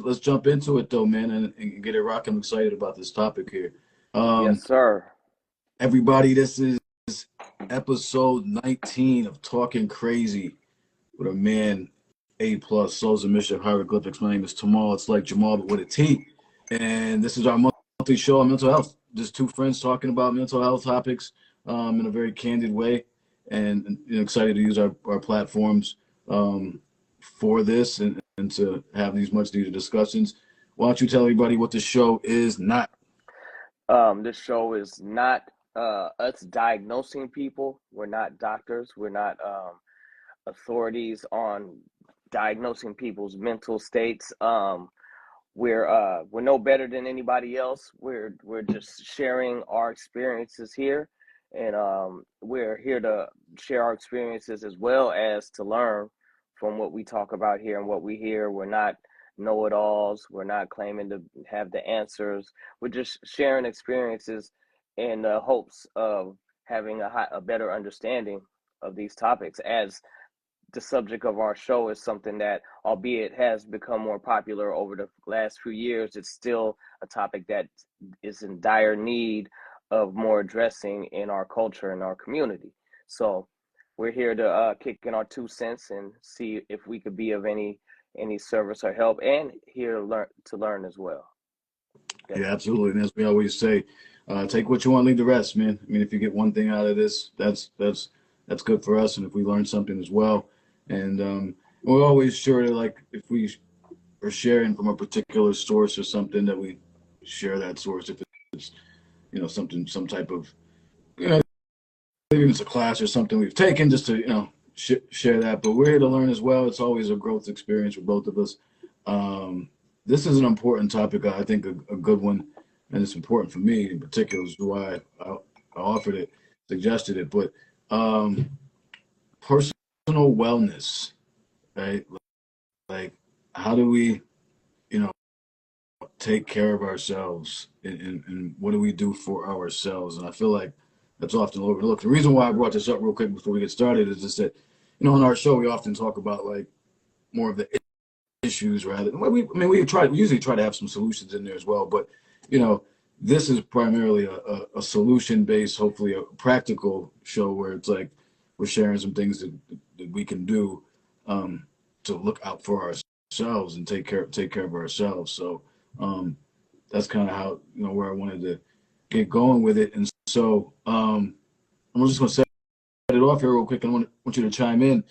let's jump into it though, man, and get it rocking. I'm excited about this topic here. Yes, Um, sir. Everybody, this is episode 19 of Talking Crazy with a man, A plus, Souls of Mission Hieroglyphics. My name is Tamal. It's like Jamal, but with a T. And this is our monthly show on mental health. Just two friends talking about mental health topics in a very candid way. And excited to use our platforms for this and to have these much needed discussions. Why don't you tell everybody what the show is not? This show is not us diagnosing people. We're not doctors. We're not authorities on diagnosing people's mental states. We're no better than anybody else. We're just sharing our experiences here, and we're here to share our experiences as well as to learn from what we talk about here and what we hear. We're not know-it-alls. We're not claiming to have the answers. We're just sharing experiences in the hopes of having a better understanding of these topics as the subject of our show is something that, albeit has become more popular over the last few years, it's still a topic that is in dire need of more addressing in our culture and our community. So we're here to kick in our 2 cents and see if we could be of any service or help, and here to learn as well. Yeah, Definitely. absolutely. And as we always say, take what you want, leave the rest, man. I mean, if you get one thing out of this, that's good for us. And if we learn something as well, and we're always sure to like if we are sharing from a particular source or something that we share that source. If it's something, some type of maybe it's a class or something we've taken, just to share that. But we're here to learn as well. It's always a growth experience for both of us. Um, this is an important topic. I think a good one, and it's important for me in particular. Is why I offered it, suggested it. But um, personal wellness, right? Like, how do we, you know, take care of ourselves, and what do we do for ourselves? And I feel like that's often overlooked. The reason why I brought this up real quick before we get started is just that, on our show we often talk about like more of the issues rather than we usually try to have some solutions in there as well, but you know this is primarily a solution based, hopefully a practical show where it's like we're sharing some things that we can do um, to look out for ourselves and take care of ourselves. So um, that's kind of how where I wanted to get going with it. And so I'm just going to set it off here real quick. And I want you to chime in.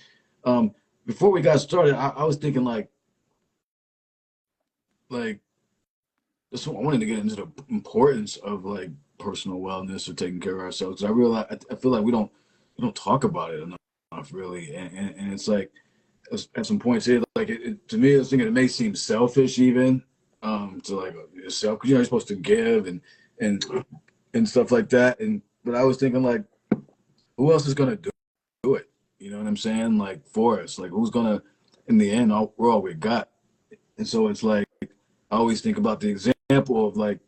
Um, Before we got started, I was thinking like this. I wanted to get into the importance of like personal wellness or taking care of ourselves. 'Cause I feel like we don't talk about it enough really, and it's like at some points here, like to me, I was thinking it may seem selfish even to like yourself, because you're supposed to give and and stuff like that. And but I was thinking like, who else is gonna do it? You know what I'm saying? Like for us, like who's gonna in the end, we're all we got. And so it's like I always think about the example of like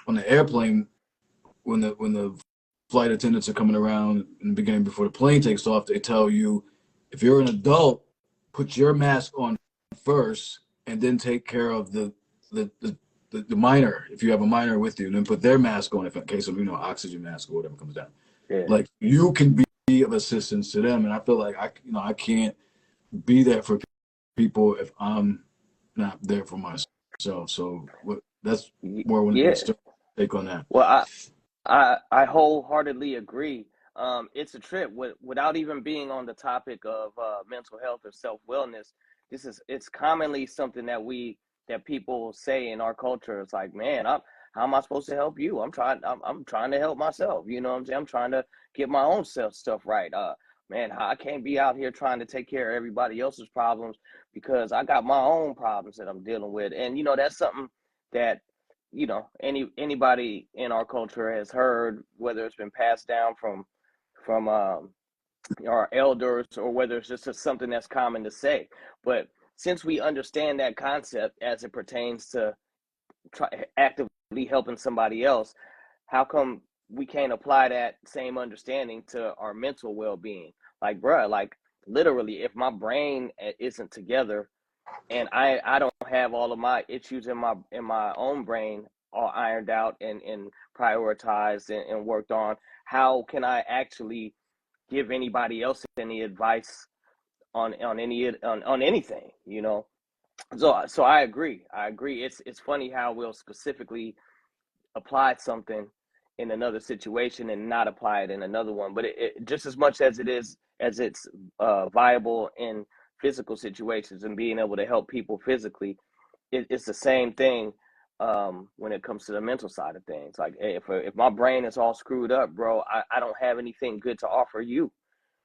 on the airplane when the flight attendants are coming around in the beginning before the plane takes off, they tell you if you're an adult, put your mask on first, and then take care of the minor if you have a minor with you, and then put their mask on if in case of oxygen mask or whatever comes down. Yeah. Like you can be of assistance to them, and I feel like I can't be there for people if I'm not there for myself. So that's where I wanted to Yeah. start. Take on that. Well, I wholeheartedly agree. It's a trip without even being on the topic of mental health or self wellness. It's commonly something that people say in our culture. It's like, man, how am I supposed to help you? I'm trying to help myself. You know what I'm saying? I'm trying to get my own self stuff right. Man, I can't be out here trying to take care of everybody else's problems because I got my own problems that I'm dealing with. And that's something that anybody in our culture has heard, whether it's been passed down from our elders or whether it's just something that's common to say. But since we understand that concept as it pertains to actively helping somebody else, how come we can't apply that same understanding to our mental well-being? Like, bruh, like literally, if my brain isn't together, and I don't have all of my issues in my own brain all ironed out and prioritized and worked on. How can I actually give anybody else any advice on anything, you know? So I agree. I agree. It's funny how we'll specifically apply something in another situation and not apply it in another one. But it just as much as it is as it's viable in physical situations and being able to help people physically, it's the same thing when it comes to the mental side of things. Like, hey, if my brain is all screwed up, bro, I don't have anything good to offer you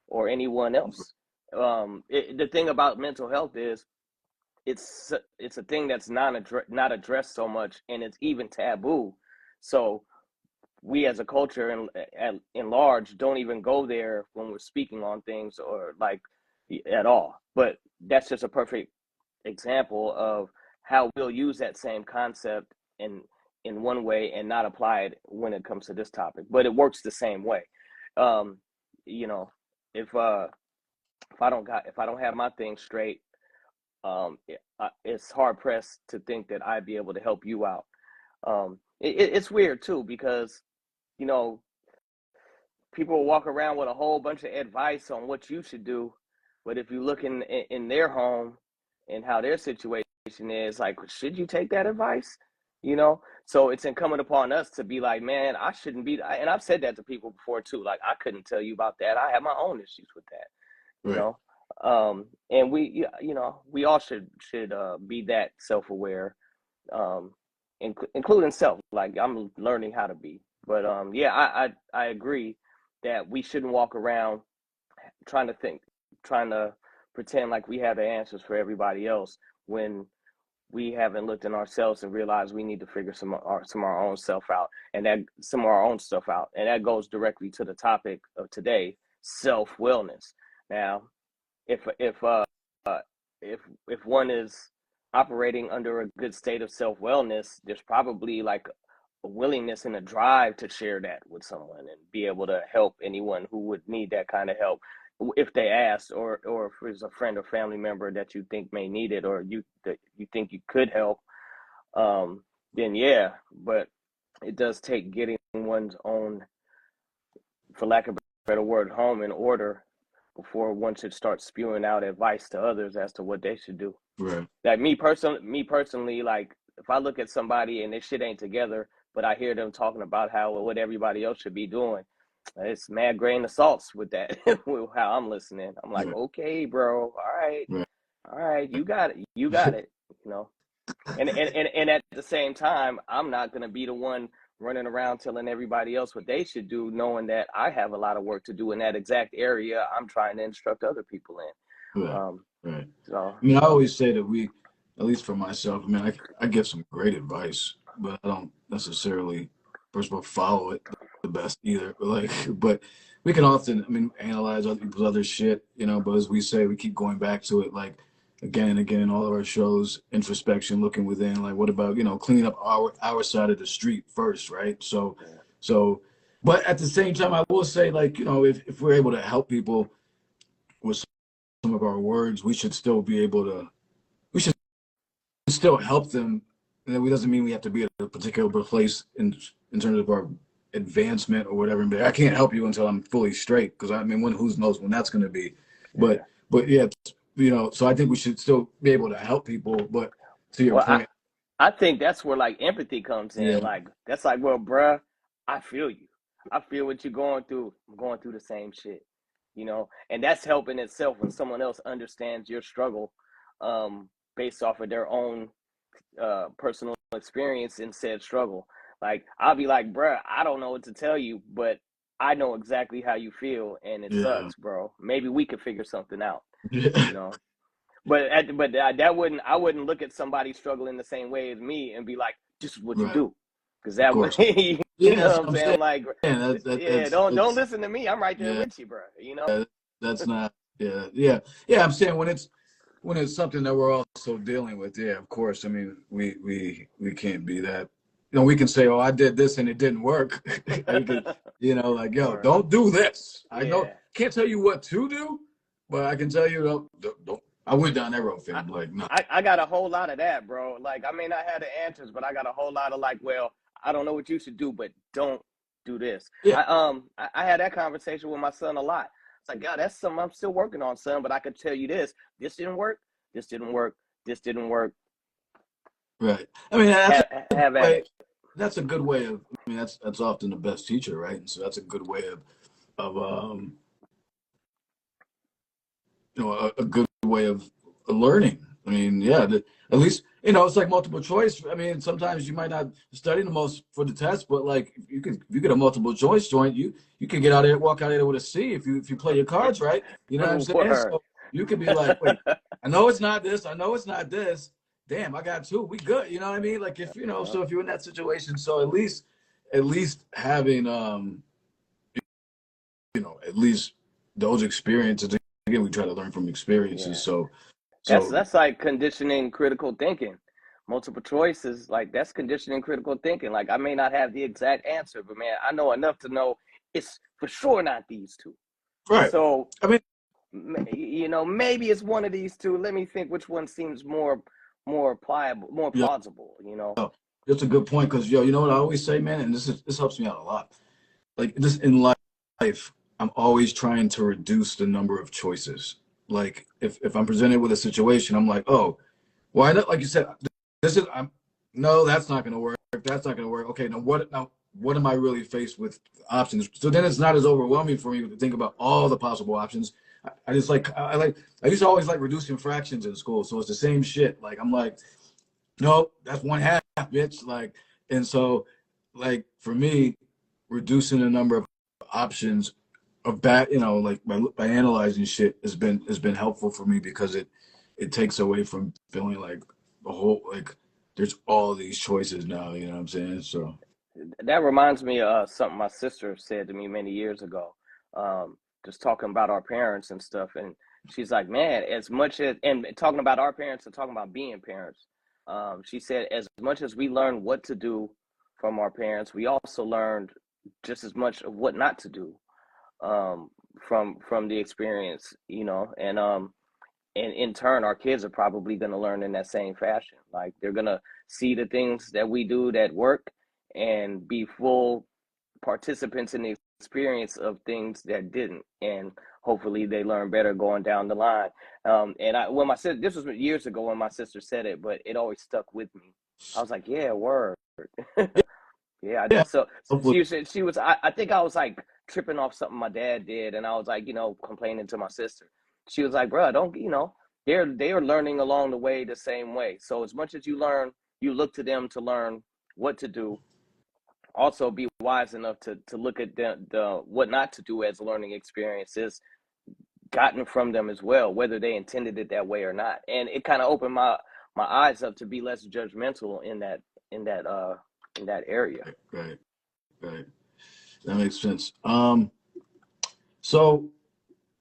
or anyone else. The thing about mental health is it's a thing that's not addressed so much, and it's even taboo. So we as a culture in large don't even go there when we're speaking on things or like at all. But that's just a perfect example of how we'll use that same concept in one way and not apply it when it comes to this topic. But it works the same way. Um, you know, if if I don't have my thing straight, it's hard pressed to think that I'd be able to help you out. It's weird too because you know people walk around with a whole bunch of advice on what you should do, but if you look in their home and how their situation is, like, should you take that advice? You know, so it's incumbent upon us to be like, man, I shouldn't be. And I've said that to people before too. Like, I couldn't tell you about that. I have my own issues with that. You Right. know, and you know, we all should be that self aware, um, including self. Like I'm learning how to be. But yeah, I agree that we shouldn't walk around trying to think, trying to pretend like we have the answers for everybody else when we haven't looked in ourselves and realized we need to figure some of our own self out, and that some of our own stuff out, and that goes directly to the topic of today: self wellness. Now, if if one is operating under a good state of self wellness, there's probably like a willingness and a drive to share that with someone and be able to help anyone who would need that kind of help if they ask, or if there's a friend or family member that you think may need it, or that you think you could help. um then yeah, but it does take getting one's own, for lack of a better word, home in order before one should start spewing out advice to others as to what they should do. Right. Like me personally, like if I look at somebody and their shit ain't together, but I hear them talking about how what everybody else should be doing, it's mad grain of salts with that. With how I'm listening, I'm like, Right. okay, bro, Right. all right, you got it, you know. And at the same time, I'm not gonna be the one running around telling everybody else what they should do, knowing that I have a lot of work to do in that exact area I'm trying to instruct other people in. Right. Right. So I mean, I always say that we, at least for myself, I mean, I give some great advice, but I don't necessarily, first of all, follow it the best either. But like, but we can often, I mean, analyze other people's other shit, you know. But as we say, we keep going back to it, like again and again in all of our shows, introspection, looking within. Like, what about cleaning up our side of the street first, right? yeah. So, but at the same time, I will say, like, if we're able to help people with some of our words, we should still be able to. We should still help them. And that doesn't mean we have to be at a particular place in terms of our advancement or whatever. But I can't help you until I'm fully straight, because I mean, who knows when that's going to be. Yeah. But yeah, so I think we should still be able to help people. But to your Well, point, I think that's where like empathy comes in. yeah, Like that's like, well, bruh, I feel you. I feel what you're going through. I'm going through the same shit, you know, and that's helping itself when someone else understands your struggle, based off of their own personal experience in said struggle. Like I'll be like, bruh, I don't know what to tell you, but I know exactly how you feel, and it yeah, sucks, bro. Maybe we could figure something out, yeah, you know. But that wouldn't, I wouldn't look at somebody struggling the same way as me and be like, this is what you right, do, because of that would course, you yeah, know that's what what I'm I'm saying? saying. I'm like, yeah, don't It's listen to me. I'm right there yeah, with you, bro. You know? yeah, that's not, yeah, yeah, yeah. I'm saying when it's something that we're also dealing with, yeah, of course. I mean, we can't be that. We can say, "Oh, I did this and it didn't work." We could, like, "Yo, Or don't do this." I know yeah, can't tell you what to do, but I can tell you, don't. I went down that road, I, fam. Like, no. I got a whole lot of that, bro. Like, I may not have the answers, but I got a whole lot of like, well, I don't know what you should do, but don't do this. Yeah, I had that conversation with my son a lot. It's like, God, that's something I'm still working on, son. But I could tell you this: this didn't work. This didn't work. This didn't work. right. I mean, that's a Have at way. it. That's a good way of. I mean, that's often the best teacher, right? And so that's a good way of a good way of learning. I mean, yeah, at least it's like multiple choice. I mean, sometimes you might not study the most for the test, but like if you get a multiple choice joint, you can get out there, walk out there with a C if you play your cards right. You know what I'm saying? Word. So you could be like, wait, I know it's not this, I know it's not this. Damn, I got two. We good. You know what I mean? Like if Yeah. so if you're in that situation, so at least having at least those experiences. Again, we try to learn from experiences. Yeah. So That's like conditioning critical thinking. Multiple choices, like that's conditioning critical thinking. Like I may not have the exact answer, but man, I know enough to know it's for sure not these two. right. So, I mean, maybe it's one of these two. Let me think which one seems more pliable, more yeah, plausible. that's a good point because you know what I always say, man, and this helps me out a lot. Like this in life, I'm always trying to reduce the number of choices. Like if I'm presented with a situation, I'm like, oh, well, I know, like you said, this is I'm no, that's not gonna work. That's not gonna work. Okay, now what am I really faced with options? So then it's not as overwhelming for me to think about all the possible options. I just I used to always like reducing fractions in school, so it's the same shit. Like I'm like, no, that's one half, bitch. Like, and so, like for me, reducing the number of options of that, like by analyzing shit has been helpful for me because it takes away from feeling like the whole like there's all these choices now. You know what I'm saying? So That reminds me of something my sister said to me many years ago. Just talking about our parents and stuff, and she's like, "Man, as much as and talking about our parents and talking about being parents." She said, "As much as we learned what to do from our parents, we also learned just as much of what not to do um, from the experience, and in turn, our kids are probably going to learn in that same fashion. Like they're going to see the things that we do that work and be full participants in the experience of things that didn't. And hopefully they learn better going down the line. And when my sister, this was years ago when my sister said it, but it always stuck with me. I was like, yeah, word. Yeah, yeah, so hopefully, she was. I think I was like tripping off something my dad did, and I was like, complaining to my sister. She was like, "Bro, don't they are learning along the way the same way. So as much as you learn, you look to them to learn what to do. Also, be wise enough to look at the what not to do as learning experiences gotten from them as well, whether they intended it that way or not. And it kind of opened my eyes up to be less judgmental in that uh in that area. right, right. That makes sense. So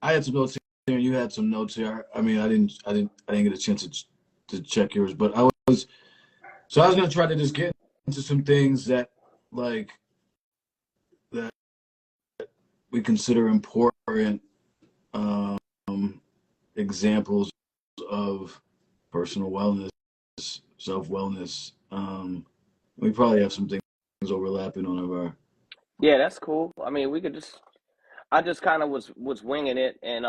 I had some notes here, and you had some notes here. I mean, I didn't get a chance to check yours, but I was gonna try to just get into some things that like that we consider important um, examples of personal wellness, self wellness. We probably have some things overlapping on our. Yeah, that's cool. I mean, we could just. I just kind of was winging it, and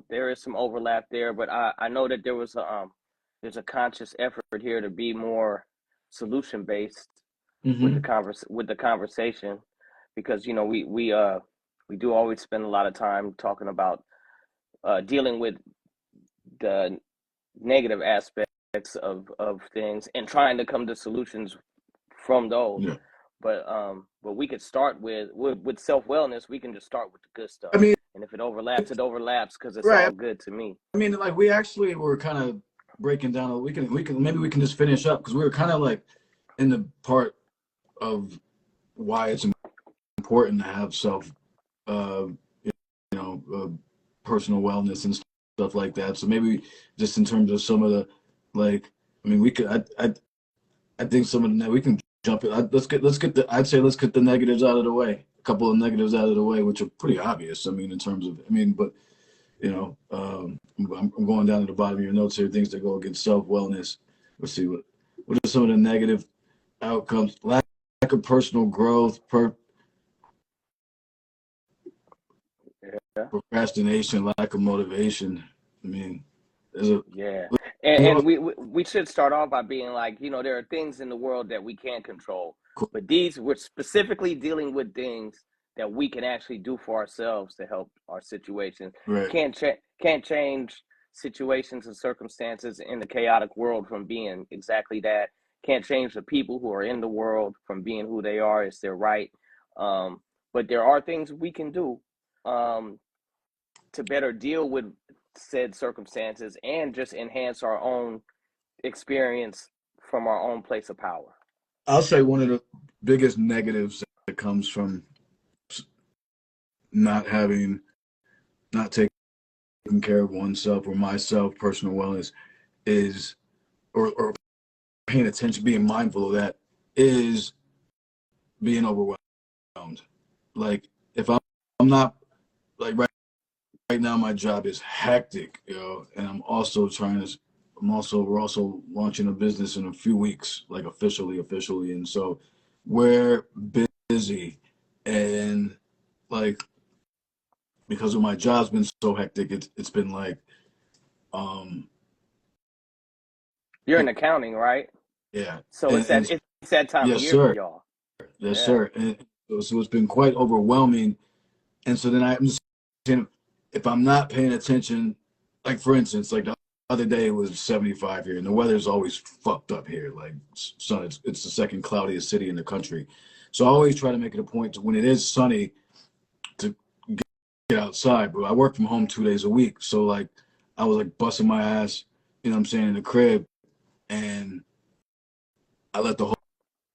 there is some overlap there, but I know that there's a conscious effort here to be more solution based with Mm-hmm. the conversation, because we do always spend a lot of time talking about dealing with the negative aspects of things and trying to come to solutions from those. Yeah. But we could start with self wellness. We can just start with the good stuff, I mean, and if it overlaps, it overlaps because it's right. all good to me. I mean, like we actually were kind of breaking down. We can maybe we can just finish up because we were kind of like in the part of why it's important to have uh, you personal wellness and stuff like that. So maybe just in terms of some of the like, I mean, we could. I think some of the we can jump in. Let's get the. I'd say let's get the negatives out of the way. A couple of negatives out of the way, which are pretty obvious. I mean, in terms of, I mean, but I'm going down to the bottom of your notes here. Things that go against self wellness. Let's see what are some of the negative outcomes? Lack of personal growth, Yeah. procrastination, lack of motivation. I mean, there's a Yeah. And we should start off by being like, there are things in the world that we can't control, but these we're specifically dealing with things that we can actually do for ourselves to help our situations. right. Can't change situations and circumstances in the chaotic world from being exactly that. Can't change the people who are in the world from being who they are. It's their right. Um, but there are things we can do um, to better deal with said circumstances and just enhance our own experience from our own place of power. I'll say one of the biggest negatives that comes from not having, not taking care of oneself or myself, personal wellness is, or paying attention, being mindful of that is being overwhelmed. Like if I'm not like right now, my job is hectic, and we're also launching a business in a few weeks, like officially, and so we're busy, and like because of my job's been so hectic, it's been like, um, You're in it, accounting, right? yeah, So it's that time of yes, year for sir, y'all. yes, Yeah. sir, and so it's been quite overwhelming, and so then I'm just saying, if I'm not paying attention, like for instance, like the other day it was 75 here, and the weather's always fucked up here. Like sun, it's the second cloudiest city in the country, so I always try to make it a point to when it is sunny to get outside. But I work from home 2 days a week, so like I was like busting my ass, what I'm saying, in the crib, and I let the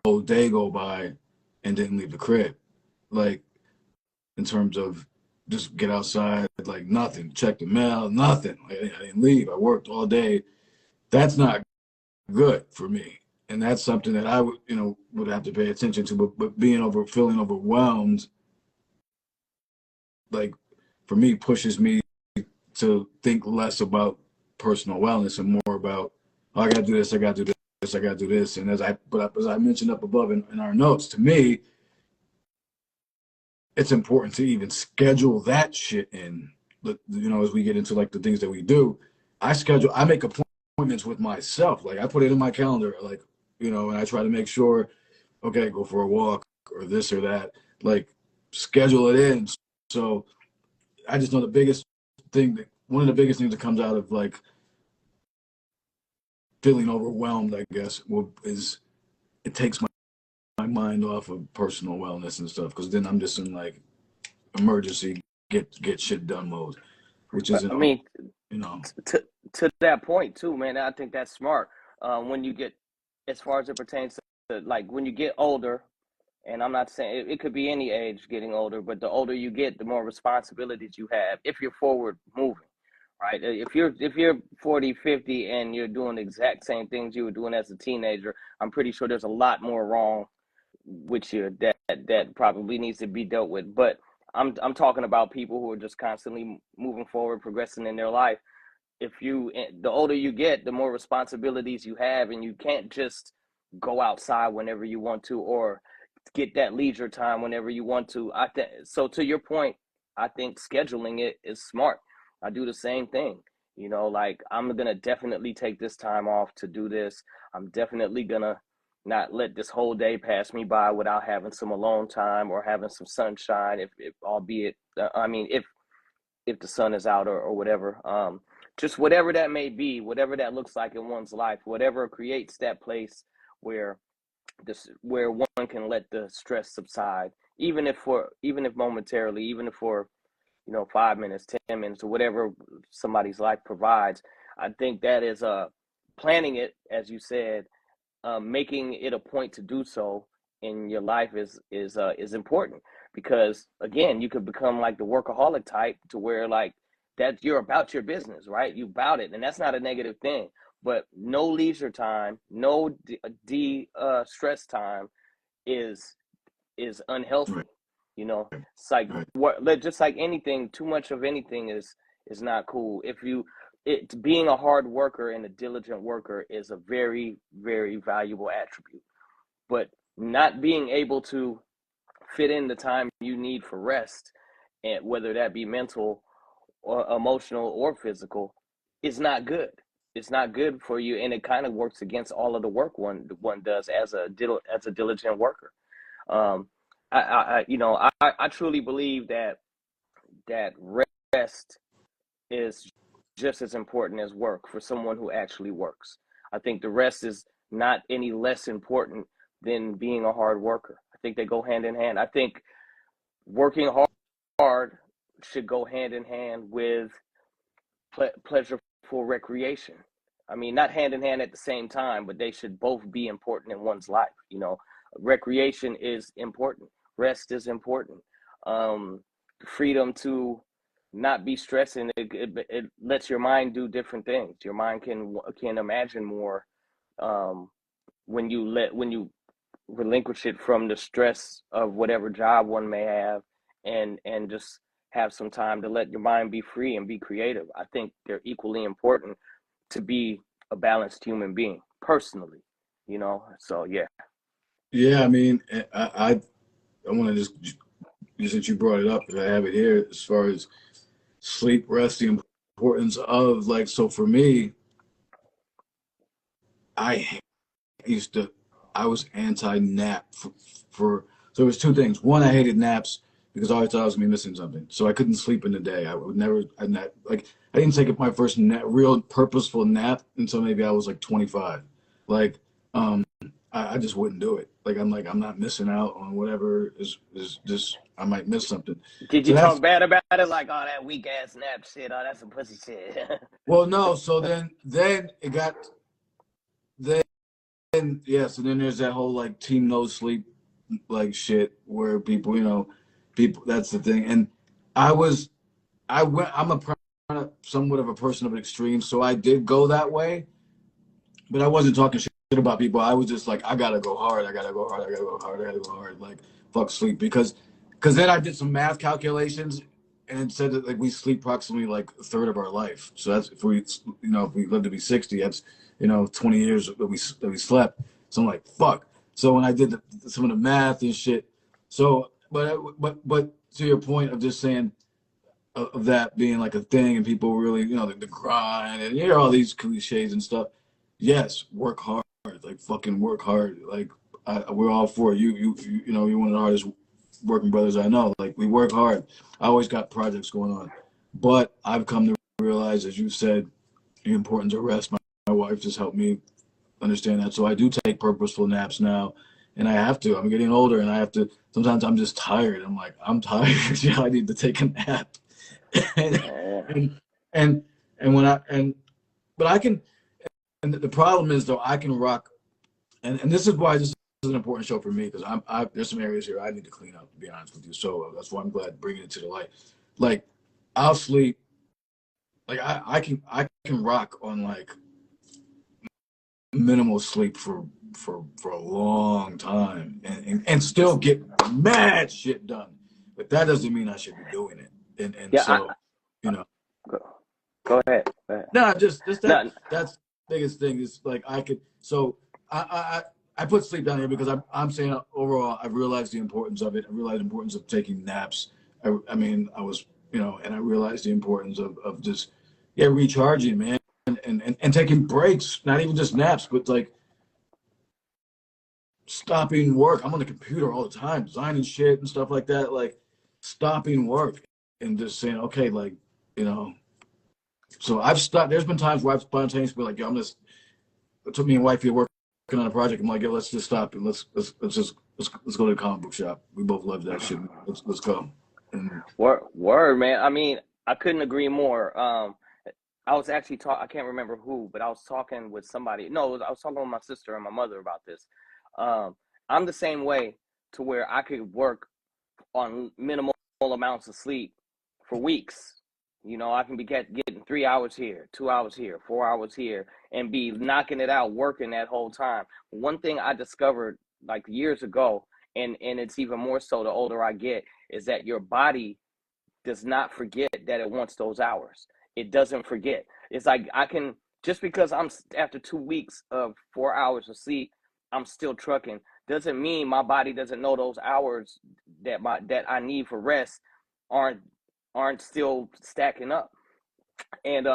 whole day go by and didn't leave the crib. Like in terms of just get outside, like nothing, check the mail, nothing. Like, I didn't leave. I worked all day. That's not good for me, and that's something that I would have to pay attention to. But feeling overwhelmed, like for me, pushes me to think less about personal wellness and more about, oh, I got to do this, I got to do this, I got to do this. And as I mentioned up above in our notes, to me, it's important to even schedule that shit in. As we get into like the things that we do, I make appointments with myself. Like I put it in my calendar, like, and I try to make sure, okay, go for a walk or this or that, like schedule it in. So I just know one of the biggest things that comes out of like feeling overwhelmed, I guess, is it takes my mind off of personal wellness and stuff because then I'm just in like emergency get shit done mode, which But isn't I mean, you know to that point too, man. I think that's smart. When you get, as far as it pertains to like when you get older, and I'm not saying it could be any age getting older, but the older you get, the more responsibilities you have if you're forward moving, right? If you're 40, 50 and you're doing the exact same things you were doing as a teenager, I'm pretty sure there's a lot more wrong with you that probably needs to be dealt with. But I'm talking about people who are just constantly moving forward, progressing in their life. The older you get, the more responsibilities you have, and you can't just go outside whenever you want to or get that leisure time whenever you want to. I think so. To your point, I think scheduling it is smart. I do the same thing. Like I'm gonna definitely take this time off to do this. I'm definitely gonna not let this whole day pass me by without having some alone time or having some sunshine. If albeit, I mean, if the sun is out or whatever. Just whatever that may be, whatever that looks like in one's life, whatever creates that place where where one can let the stress subside, even if momentarily, even if for 5 minutes, 10 minutes, or whatever somebody's life provides. I think that is planning it, as you said, making it a point to do so in your life is important because again, you could become like the workaholic type to where like that you're about your business, right? You about it, and that's not a negative thing. But no leisure time, no stress time is right, unhealthy. It's like right, what just like anything, too much of anything is is not cool. If you it being a hard worker and a diligent worker is a very, very valuable attribute. But not being able to fit in the time you need for rest, and whether that be mental or emotional or physical, is not good. It's not good for you, and it kind of works against all of the work one does as a diligent worker. Um, I truly believe that rest is just as important as work for someone who actually works. I think the rest is not any less important than being a hard worker. I think they go hand in hand. I think working hard should go hand in hand with pleasurable recreation. I mean, not hand in hand at the same time, but they should both be important in one's life. Recreation is important. Rest is important. Um, Freedom to not be stressing. It lets your mind do different things. Your mind can imagine more, um, when you relinquish it from the stress of whatever job one may have, and just have some time to let your mind be free and be creative. I think they're equally important to be a balanced human being personally. So yeah. Yeah, I mean, I want to just since you brought it up, because I have it here as far as sleep, rest, the importance of like. So for me, I used to, I was anti nap for so it was two things. One, I hated naps because I always thought I was gonna be missing something, so I couldn't sleep in the day. I would never, I didn't take my first real purposeful nap until maybe I was like 25. Like, I just wouldn't do it. Like I'm not missing out on whatever is just I might miss something. Did So you talk that's bad about it, like, oh, that weak ass nap shit? Oh, that's some pussy shit. well, no. So then it got then yeah. So then there's that whole like team no sleep like shit where people that's the thing. And I was I'm somewhat of a person of extreme, so I did go that way, but I wasn't talking shit about people. I was just like, I gotta go hard, I gotta go hard, I gotta go hard, I gotta go hard, like fuck sleep, because then I did some math calculations and it said that like we sleep approximately like a third of our life. So that's if we live to be 60, that's 20 years that we slept. So I'm like, fuck. So when I did some of the math and shit, so but to your point of just saying of that being like a thing and people really, the grind and you hear all these cliches and stuff. Yes, work hard, like fucking work hard. Like we're all for it. You're one of the hardest working brothers I know. Like we work hard. I always got projects going on, but I've come to realize, as you said, the importance of rest. My wife just helped me understand that. So I do take purposeful naps now, and I have to. I'm getting older, and I have to. Sometimes I'm just tired. I'm like, I'm tired. Yeah, I need to take a nap. and Yeah. and and and when I and but I can. And the problem is though, I can rock, and this is why this is an important show for me because there's some areas here I need to clean up. To be honest with you, so that's why I'm glad bringing it to the light. Like I'll sleep. Like I can rock on like minimal sleep for a long time and still get mad shit done. But that doesn't mean I should be doing it. And Yeah. so, you know, Go ahead. Go ahead. no, just No. that's the biggest thing is like I could so I put sleep down here because I'm saying overall I've realized the importance of it. I realized the importance of taking naps. I mean I was and I realized the importance of just recharging, man, and taking breaks, not even just naps, but like stopping work. I'm on the computer all the time, designing shit and stuff like that. Like stopping work and just saying, okay, like, you know. So I've stopped. There's been times where I've spontaneously been like, yo, I'm just. It took me and wifey working on a project. I'm like, yo, let's just stop and let's go to the comic book shop. We both love that shit. Let's go. And Word, man. I mean, I couldn't agree more. I was actually talking. I can't remember who, but I was talking with somebody. No, I was talking with my sister and my mother about this. Um, I'm the same way, to where I could work on minimal amounts of sleep for weeks. I can be getting 3 hours here, 2 hours here, 4 hours here, and be knocking it out, working that whole time. One thing I discovered like years ago, and it's even more so the older I get, is that your body does not forget that it wants those hours. it doesn't forget. It's like I can, just because I'm after 2 weeks of 4 hours of sleep, I'm still trucking. Doesn't mean my body doesn't know those hours that I need for rest aren't aren't still stacking up. And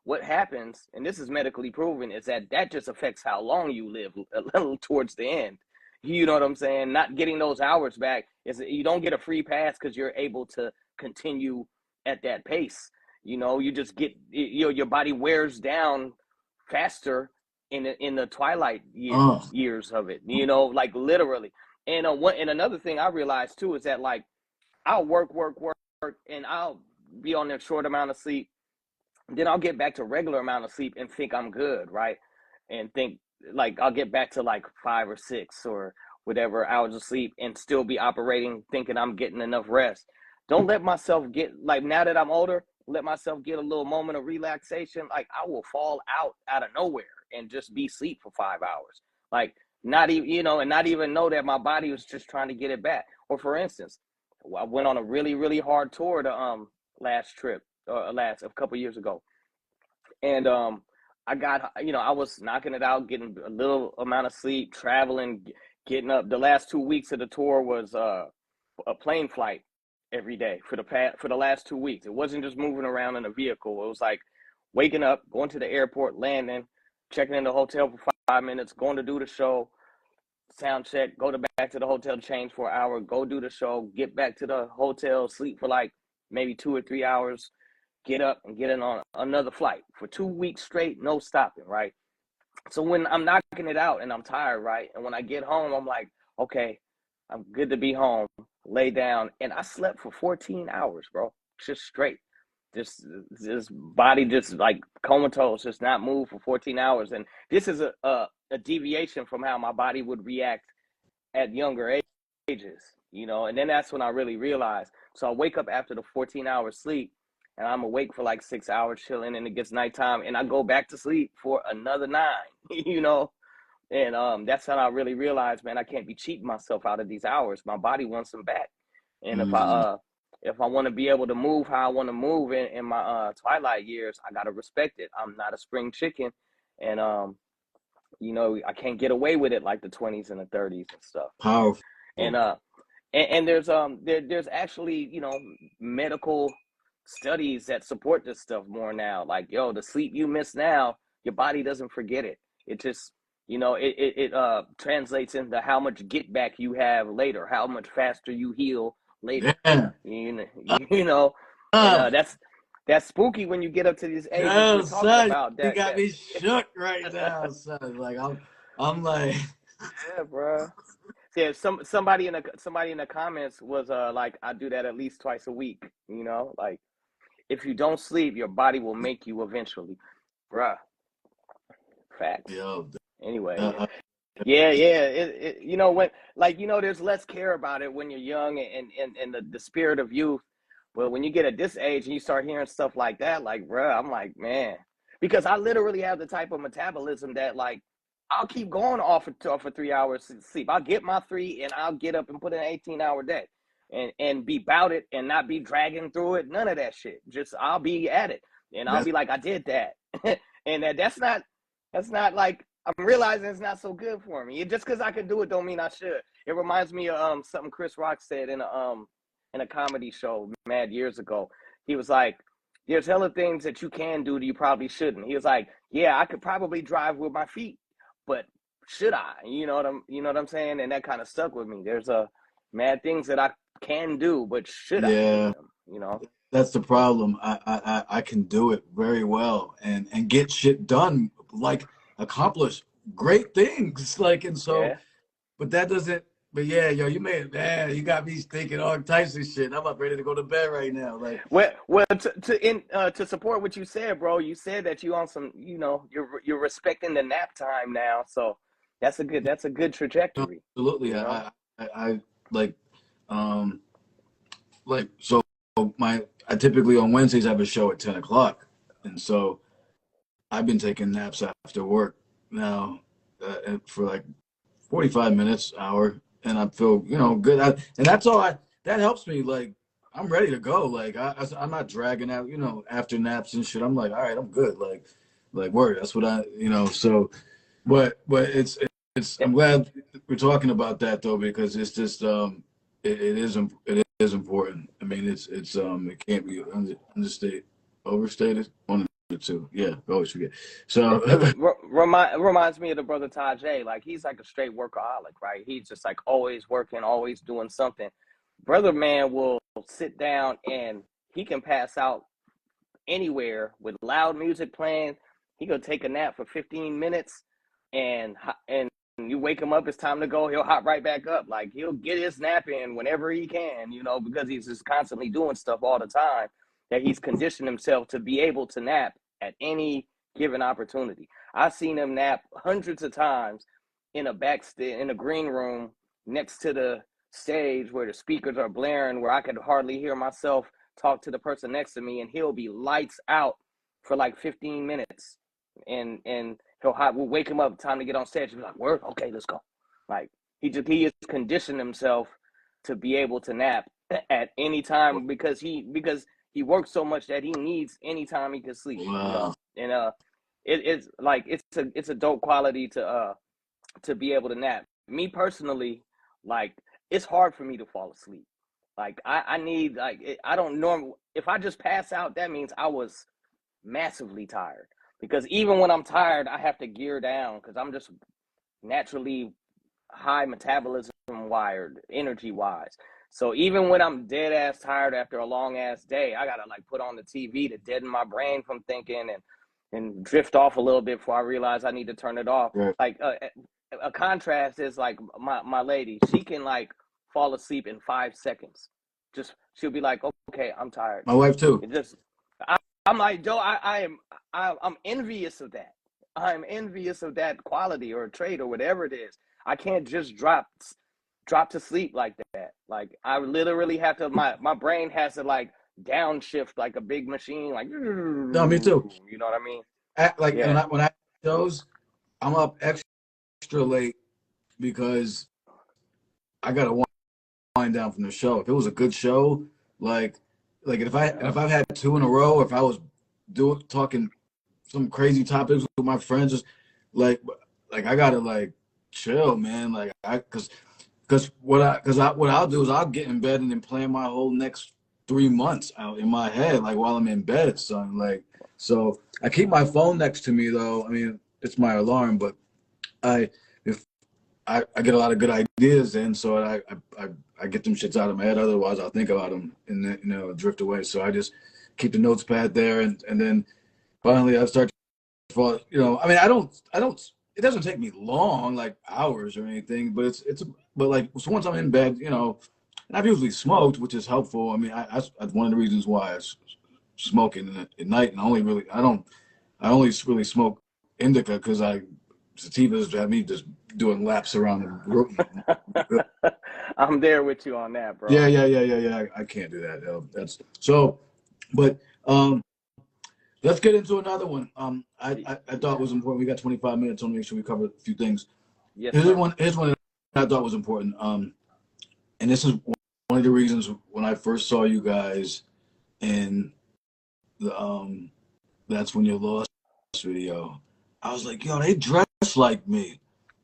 what happens, and this is medically proven, is that that just affects how long you live a little towards the end. You know what I'm saying? Not getting those hours back is, you don't get a free pass because you're able to continue at that pace. You know, you just get, your body wears down faster in the twilight Oh, years of it. You know, like literally. And another thing I realized too is that, like, I'll work, and I'll be on a short amount of sleep, then I'll get back to regular amount of sleep and think I'm good, right? And think, like, I'll get back to like 5 or 6 or whatever hours of sleep and still be operating thinking I'm getting enough rest. Don't let myself get, like, now that I'm older, let myself get a little moment of relaxation. Like, I will fall out of nowhere and just be asleep for 5 hours. Like, not even, and not even know that my body was just trying to get it back. Or for instance, I went on a really, really hard tour to last trip, last a couple years ago, and I got, I was knocking it out, getting a little amount of sleep, traveling, getting up. The last 2 weeks of the tour was a plane flight every day for the last 2 weeks. It wasn't just moving around in a vehicle. It was like waking up, going to the airport, landing, checking in the hotel for 5 minutes, going to do the show, sound check, go to back to the hotel, change for an hour, go do the show, get back to the hotel, sleep for like maybe 2 or 3 hours, get up and get in on another flight for 2 weeks straight, no stopping, right? So when I'm knocking it out and I'm tired, right? And when I get home, I'm like, okay, I'm good to be home, lay down. And I slept for 14 hours, bro, just straight. This body just like comatose, just not move for 14 hours. And this is a deviation from how my body would react at younger ages, and then that's when I really realized. So I wake up after the 14 hours sleep, and I'm awake for like 6 hours chilling, and it gets nighttime, and I go back to sleep for another nine, and that's how I really realized, man, I can't be cheating myself out of these hours. My body wants them back, and mm, if I want to be able to move how I want to move in my twilight years, I gotta respect it. I'm not a spring chicken, and I can't get away with it like the 20s and the 30s and stuff. powerful. And and there's actually, medical studies that support this stuff more now. Like, yo, the sleep you miss now, your body doesn't forget it. It just, it translates into how much get back you have later, how much faster you heal later. Yeah. You know, you know, and Ah, that's spooky when you get up to these ages yo, we're talking son, about. you That got that me shook right now, son. Like I'm like, Yeah, bro. Yeah, somebody in the comments was like, I do that at least twice a week. Like, if you don't sleep, your body will make you eventually, bruh. Facts. yo, Anyway, uh, yeah. When, like, there's less care about it when you're young and the spirit of youth. But when you get at this age and you start hearing stuff like that, like, bruh, I'm like, man, because I literally have the type of metabolism that, like, I'll keep going off for 3 hours of sleep. I'll get my three and I'll get up and put in an 18-hour day and be about it and not be dragging through it. None of that shit. Just I'll be at it and I'll that's be like, I did that. And that's not like, I'm realizing it's not so good for me. Just because I can do it don't mean I should. It reminds me of something Chris Rock said in a comedy show mad years ago. He was like, "There's hella things that you can do that you probably shouldn't." He was like, "Yeah, I could probably drive with my feet, but should I?" You know what I'm saying? And that kind of stuck with me. There's mad things that I can do, but should I do yeah, them? You know? that's the problem. I can do it very well and get shit done, like accomplish great things. Like, and so, Yeah. but that doesn't. But yeah, yo, you got me thinking all types of shit. I'm about ready to go to bed right now. Like, Well, to support what you said, bro. You said that you on some, you're respecting the nap time now, so that's a good trajectory. absolutely. You know. I like, um, so I typically on Wednesdays have a show at 10 o'clock, and so I've been taking naps after work now for like 45 minutes, hour, and I feel good. And that's all. That helps me. Like I'm ready to go. Like I'm not dragging out, you know, after naps and shit. I'm like, all right, I'm good. Like word. That's what I, you know. So, but it's. Yeah. I'm glad we're talking about that though, because it's just it is important. I mean, it's it can't be understated, overstated. One of the two. Yeah, I always forget. So Reminds me of the brother Tajay. Like he's like a straight workaholic, right? He's just like always working, always doing something. Brother man will sit down and he can pass out anywhere with loud music playing. He could take a nap for 15 minutes, and you wake him up. It's time to go. He'll hop right back up. Like he'll get his nap in whenever he can, you know, because he's just constantly doing stuff all the time. That he's conditioned himself to be able to nap at any given opportunity. I've seen him nap hundreds of times in in a green room next to the stage where the speakers are blaring, where I could hardly hear myself talk to the person next to me, and he'll be lights out for like 15 minutes, and we'll wake him up, time to get on stage. He'll be like, "Word, okay, let's go." Like he has conditioned himself to be able to nap at any time because he works so much that he needs any time he can sleep, you know. wow. And it's like it's a dope quality to be able to nap. Me personally, like it's hard for me to fall asleep. Like I need like I don't normal. If I just pass out, that means I was massively tired. Because even when I'm tired, I have to gear down because I'm just naturally high metabolism wired, energy wise. So even when I'm dead ass tired after a long ass day, I gotta like put on the TV to deaden my brain from thinking and drift off a little bit before I realize I need to turn it off. Right. Like a contrast is like my lady, she can like fall asleep in 5 seconds. Just she'll be like, okay, I'm tired. My wife too. It just I, I'm like Joe, I'm envious of that. I'm envious of that quality or trait or whatever it is. I can't just drop to sleep like that. Like I literally have to my brain has to like downshift like a big machine, like No, me too. you know what I mean? Like Yeah. when I shows, I'm up extra late because I gotta wind down from the show. If it was a good show, like if I've had two in a row, if I was doing talking some crazy topics with my friends, just like like I gotta like chill, man. Like because what I'll do is I'll get in bed and then plan my whole next 3 months out in my head, like while I'm in bed, son. Like so, I keep my phone next to me though. I mean, it's my alarm, but I if I get a lot of good ideas in, so I get them shits out of my head. Otherwise, I'll think about them and then drift away. So I just keep the notes pad there, and then finally I start to fall. You know, I mean, I don't. It doesn't take me long, like hours or anything, but but like so once I'm in bed, you know, and I've usually smoked, which is helpful. I mean, that's one of the reasons why I smoke at night, and I only really smoke indica because I sativas have me just doing laps around the room. I'm there with you on that, Yeah, bro. yeah. I can't do that. That's so, but let's get into another one. I thought was important. We got 25 minutes. I want to make sure we cover a few things. Yes, sir. Here's one that I thought was important. And this is one of the reasons when I first saw you guys in the That's When You're Lost video. I was like, yo, they dress like me.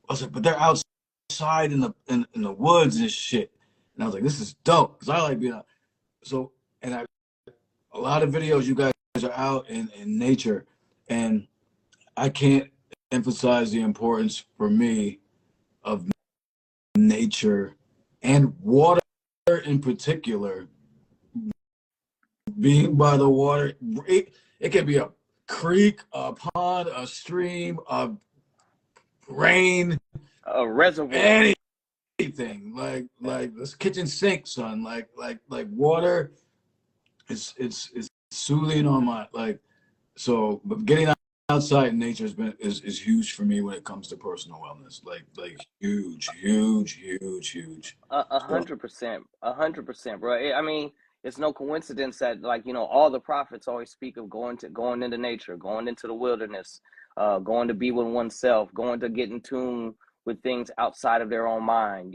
I was like, but they're outside in the woods and shit. And I was like, this is dope because I like being out. So and a lot of videos you guys are out in nature, and I can't emphasize the importance for me of nature and water in particular. Being by the water, it can be a creek, a pond, a stream, a rain, A reservoir. anything like this kitchen sink, son. Like water it's soothing on my like so. But getting outside in nature is huge for me when it comes to personal wellness. Like huge. A So 100%, 100%, bro. I mean, it's no coincidence that like all the prophets always speak of going into nature, going into the wilderness, going to be with oneself, going to get in tune with things outside of their own mind.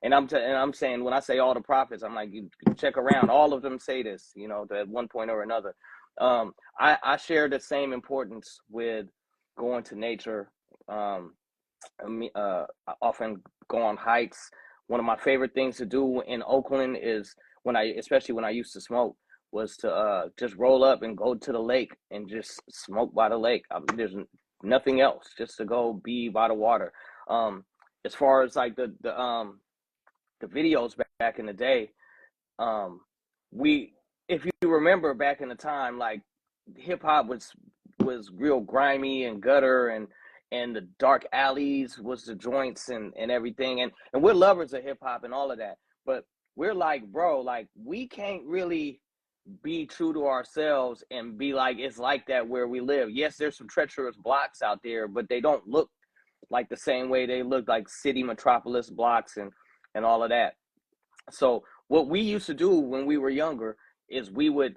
And I'm saying, when I say all the prophets, I'm like, you check around, all of them say this, you know, at one point or another. I share the same importance with going to nature. Um, I often go on hikes. One of my favorite things to do in Oakland is especially when I used to smoke, was to just roll up and go to the lake and just smoke by the lake. There's nothing else, just to go be by the water. Um, as far as like the videos back in the day, um, we if you remember back in the time, like hip hop was real grimy and gutter, and the dark alleys was the joints and everything, and we're lovers of hip hop and all of that, but we're like, bro, like we can't really be true to ourselves and be like it's like that where we live. Yes, there's some treacherous blocks out there, but they don't look like the same way they look like city metropolis blocks and all of that. So what we used to do when we were younger is we would,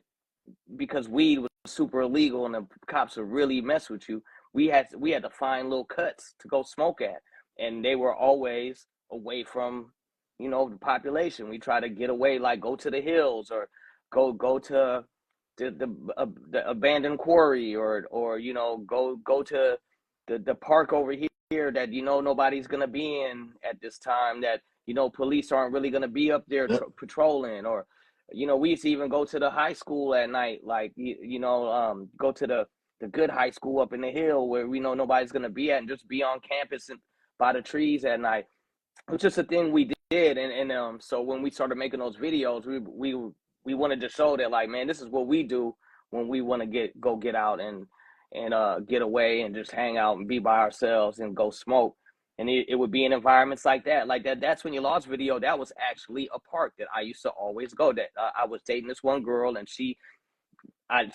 because weed was super illegal and the cops would really mess with you, we had to find little cuts to go smoke at, and they were always away from, you know, the population. We try to get away, like go to the hills, or go to the abandoned quarry, or you know, go to the park over here that, you know, nobody's gonna be in at this time, that, you know, police aren't really gonna be up there Yep. patrolling. Or, you know, we used to even go to the high school at night, like you know, go to the good high school up in the hill where we know nobody's gonna be at, and just be on campus and by the trees at night. It's just a thing we did, and so when we started making those videos, we wanted to show that, like, man, this is what we do when we want to get out and get away and just hang out and be by ourselves and go smoke. And it would be in environments like that, That's When You Lost video. That was actually a park that I used to always go. That I was dating this one girl, and she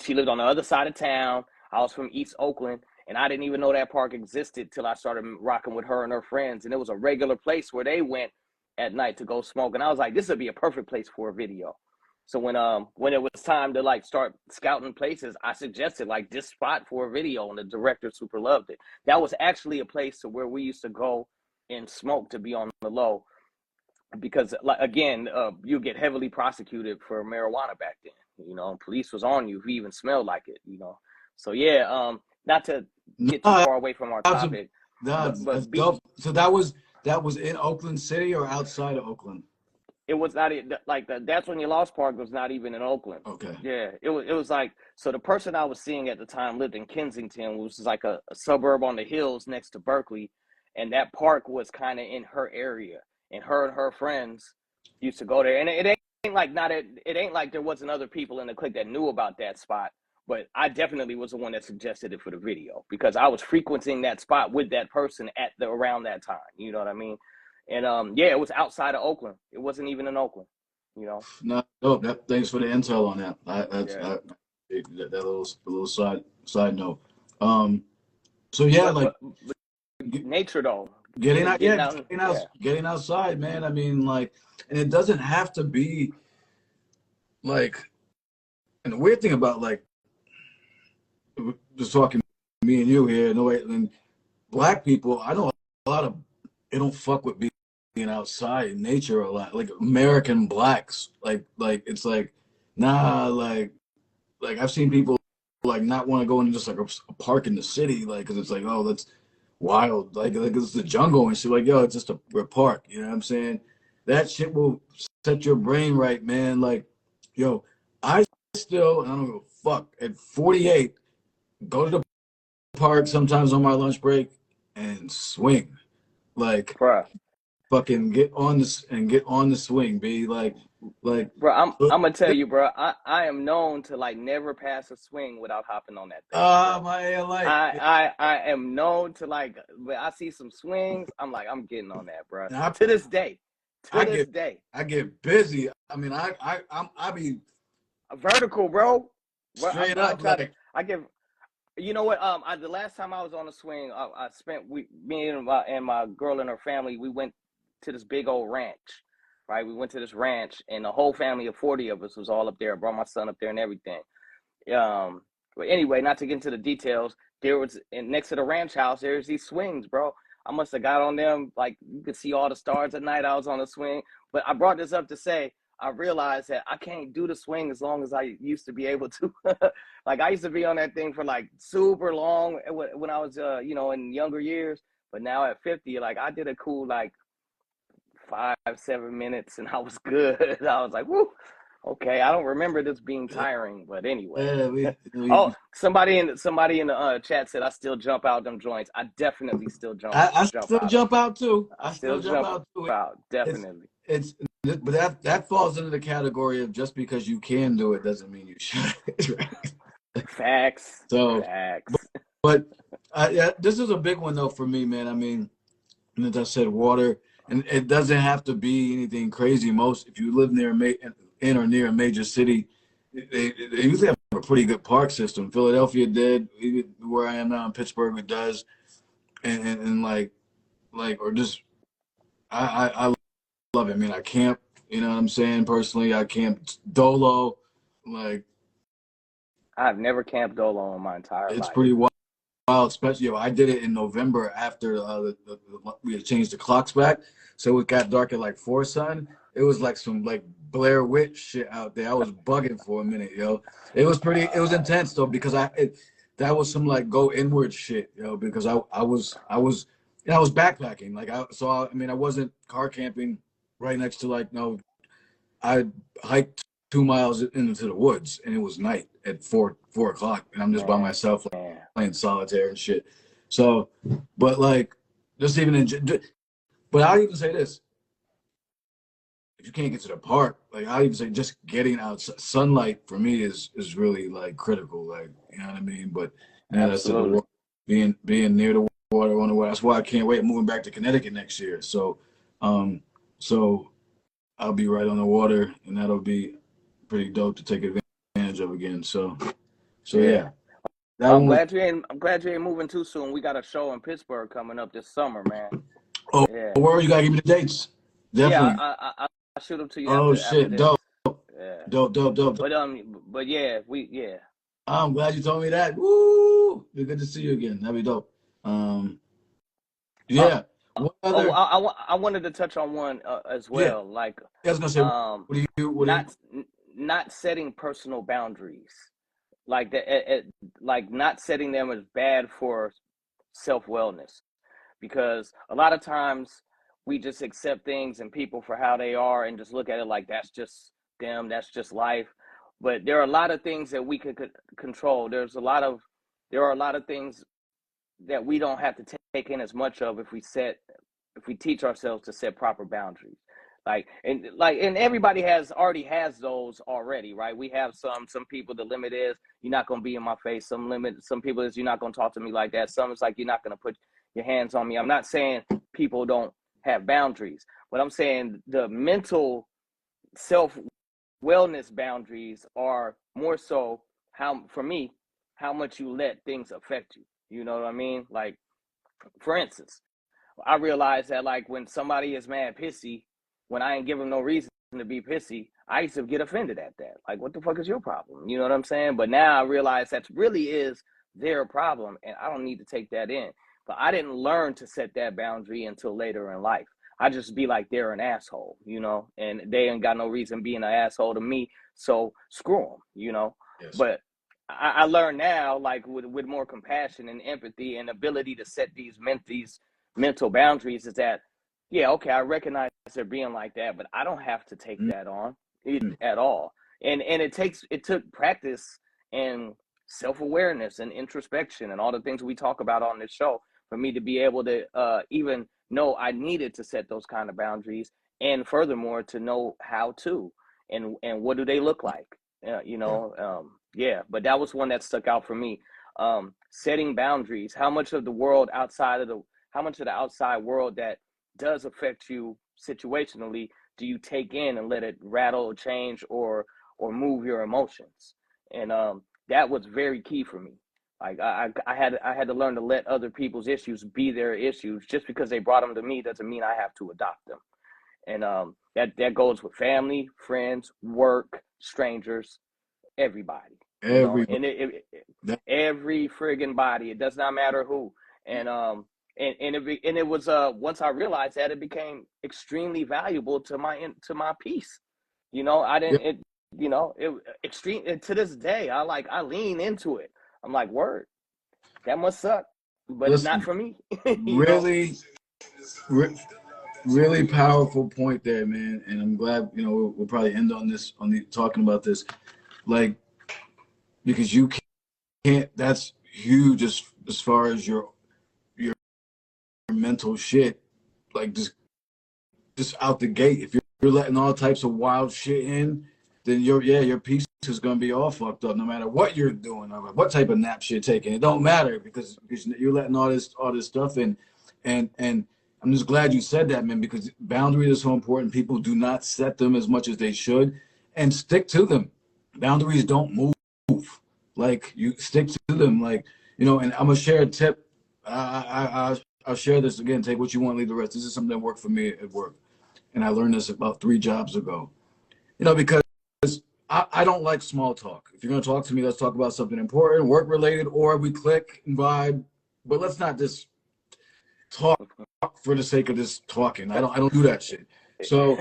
lived on the other side of town. I was from East Oakland, and I didn't even know that park existed till I started rocking with her and her friends. And it was a regular place where they went at night to go smoke. And I was like, this would be a perfect place for a video. So when it was time to like start scouting places, I suggested like this spot for a video, and the director super loved it. That was actually a place to where we used to go and smoke, to be on the low, because, like, again, you get heavily prosecuted for marijuana back then. You know, police was on you if you even smelled like it. You know, so yeah. Not to get too No, far away from our that's, topic, that's but be dope. So that was in Oakland City or outside of Oakland? it was not like That's When You Lost Park was not even in Oakland. Okay. Yeah, it was like, so the person I was seeing at the time lived in Kensington, which is like a suburb on the hills next to Berkeley, and that park was kind of in her area, and her friends used to go there, and it ain't like not it ain't like there wasn't other people in the clique that knew about that spot, but I definitely was the one that suggested it for the video, because I was frequenting that spot with that person at the around that time. You know what I mean? And yeah, it was outside of Oakland. It wasn't even in Oakland, you know. No, dope. Thanks for the intel on that. Yeah. That little side note. Um, so yeah, like But get, nature though, getting out, getting out, yeah. getting outside, man. I mean, like, and it doesn't have to be like. And the weird thing about, like, just talking me and you here, no way, and black people, I know a lot of they don't fuck with being outside in nature a lot. Like American blacks, like it's like, nah, like I've seen people like not want to go into just like a park in the city, like, because it's like, oh, that's wild, like it's the jungle and shit. Like, yo, it's just a park. You know what I'm saying? That shit will set your brain right, man. Like, yo, I still, I don't give a fuck, at 48, go to the park sometimes on my lunch break and swing. Like, Bruh. fucking get on the swing, be like, Bro, I'm gonna tell you, bro. I am known to like never pass a swing without hopping on that thing, ah, bro. my like, I am known to, like, when I see some swings, I'm like, I'm getting on that, bro. I, To this day, to I this get day, I get busy. I mean, I be vertical, bro. Bro, straight I up try to. like, I give. You know what? The last time I was on a swing, I spent me and my girl and her family. We went to this big old ranch, right? We went to this ranch, and the whole family of 40 of us was all up there. I brought my son up there and everything. But anyway, not to get into the details, there was, and next to the ranch house, there's these swings, bro. I must have got on them like you could see all the stars at night. I was on a swing, but I brought this up to say I realized that I can't do the swing as long as I used to be able to. Like I used to be on that thing for like super long when I was in younger years, but now at 50, like I did a cool like 5-7 minutes and I was good. I was like, whoo, okay. I don't remember this being tiring, but anyway. Yeah, Oh, somebody in the chat said I still jump out them joints. I definitely still I jump still out them. jump out too. I I still still jump jump out too. out, It's definitely. it's but that falls into the category of just because you can do it doesn't mean you should. Right? Facts, So, facts. but yeah, this is a big one though for me, man. I mean, and as I said, water, and it doesn't have to be anything crazy. Most, if you live in or near a major city, they usually have a pretty good park system. Philadelphia did, where I am now in Pittsburgh, it does, and like or just I love it. I mean, I camp. You know what I'm saying? Personally, I camp dolo. Like I've never camped dolo in my entire it's life. pretty wild. Especially I did it in November after we had changed the clocks back, so it got dark at like 4 sun. It was like some like Blair Witch shit out there. I was bugging for a minute, yo. It was intense though because that was some like go inward shit, yo. Because I was backpacking like I mean I wasn't car camping right next to like no I hiked 2 miles into the woods and it was night at 4 o'clock and I'm just by Man, myself like, playing solitaire and shit. So, but like just even but I'll even say this: if you can't get to the park, like I'll even say just getting out sunlight for me is really like critical. Like you know what I mean. But now that's to the absolutely. water, being near the water on the water. That's why I can't wait moving back to Connecticut next year. Um, so I'll be right on the water, and that'll be pretty dope to take advantage of again. So Yeah. yeah, that one was. I'm glad you ain't moving too soon. We got a show in Pittsburgh coming up this summer, man. Oh, Yeah. where you gotta give me the dates. Yeah, Definitely. I'll shoot them to you Oh after shit, this. dope, Yeah. dope, dope, dope. But yeah, yeah. I'm glad you told me that. Woo! Be good to see you again. That'd be dope. Um, Uh, yeah. What oh, other? I wanted to touch on one as Yeah, well, like I was gonna say, um, what do you? What do you? not not setting personal boundaries, like like not setting them is bad for self wellness, because a lot of times we just accept things and people for how they are and just look at it like that's just them, that's just life. But there are a lot of things that we could control. There are a lot of things that we don't have to take in as much of if we teach ourselves to set proper boundaries. And everybody has those already, right? We have some people, the limit is you're not going to be in my face. Some people is you're not going to talk to me like that. Some is like you're not going to put your hands on me. I'm not saying people don't have boundaries, but I'm saying the mental self wellness boundaries are more so how, for me, how much you let things affect you. You know what I mean? Like, for instance, I realize that like when somebody is mad pissy, when I ain't give them no reason to be pissy, I used to get offended at that. Like, what the fuck is your problem? You know what I'm saying? But now I realize that really is their problem, and I don't need to take that in. But I didn't learn to set that boundary until later in life. I just be like they're an asshole, and they ain't got no reason being an asshole to me. So screw them, Yes. But I learn now, like with more compassion and empathy and ability to set these mental boundaries, is that yeah, okay, I recognize they're being like that, but I don't have to take that on it Mm-hmm. at all. And it took practice and self-awareness and introspection and all the things we talk about on this show for me to be able to even know I needed to set those kind of boundaries, and furthermore to know how to, and what do they look like. Yeah, but that was one that stuck out for me. Setting boundaries, how much of the outside world that does affect you situationally do you take in and let it rattle or change or move your emotions? And that was very key for me. Like I had to learn to let other people's issues be their issues. Just because they brought them to me doesn't mean I have to adopt them. And that goes with family, friends, work, strangers, everybody. Every And that, every friggin' body. It does not matter who. And And it was once I realized that, it became extremely valuable to my peace. You know, I Yeah. didn't it you know it extreme and to this day I lean into it. I'm like, word, that must suck, but not Listen, for me. You know. really, re- really powerful point there, man. And I'm glad, we'll probably end on this, talking about this, like, because you can't, that's huge as far as your mental shit, like just out the gate. If you're letting all types of wild shit in, then your piece is gonna be all fucked up, no matter what you're doing or what type of nap you're taking. It don't matter because you're letting all this stuff in, and I'm just glad you said that, man, because boundaries are so important. People do not set them as much as they should, and stick to them. Boundaries don't move. Like, you stick to them, like, And I'm gonna share a tip. I'll share this again. Take what you want, leave the rest. This is something that worked for me at work, and I learned this about 3 jobs ago. Because I don't like small talk. If you're gonna talk to me, let's talk about something important, work related, or we click and vibe. But let's not just talk for the sake of just talking. I don't do that shit. So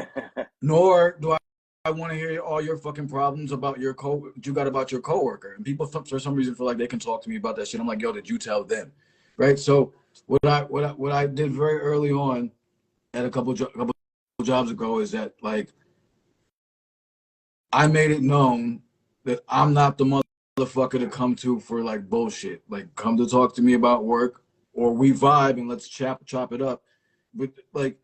nor do I want to hear all your fucking problems about what you got about your coworker. And people for some reason feel like they can talk to me about that shit. I'm like, yo, did you tell them? Right. So what I did very early on at a couple jobs ago is that, like, I made it known that I'm not the motherfucker to come to for, like, bullshit. Like, come to talk to me about work, or we vibe and let's chop it up. But, like,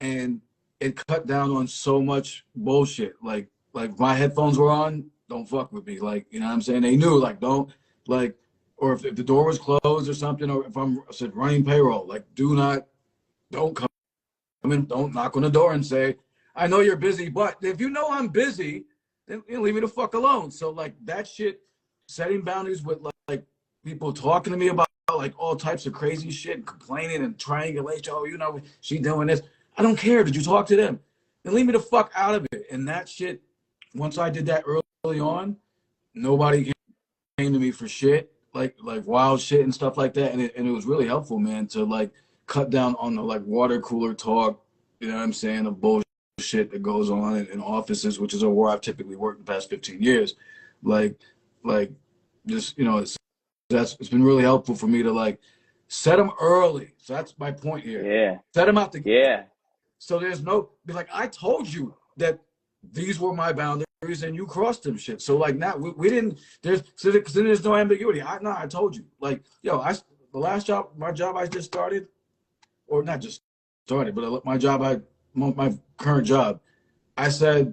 and it cut down on so much bullshit. Like my headphones were on, don't fuck with me. Like, you know what I'm saying? They knew, like, don't, like, or if the door was closed or something, or if I said running payroll, like, don't come in, don't knock on the door and say, I know you're busy, but if you know I'm busy, then leave me the fuck alone. So, like, that shit, setting boundaries with, like people talking to me about, like, all types of crazy shit and complaining and triangulation. Oh, she doing this. I don't care. Did you talk to them? Then leave me the fuck out of it. And that shit, once I did that early on, nobody came to me for shit, like wild shit and stuff like that. And it was really helpful, man, to, like, cut down on the, like, water cooler talk, you know what I'm saying, the bullshit that goes on in offices, which is where I've typically worked the past 15 years. Like, like just, it's been really helpful for me to, like, set them early. So that's my point here. Yeah. Set them out the gate. Yeah. So there's no, be like, I told you that these were my boundaries and you crossed them shit. So, like, now we didn't, there's no ambiguity. I told you. Like, yo, the last job, my job I just started, or not just started, but my current job, I said,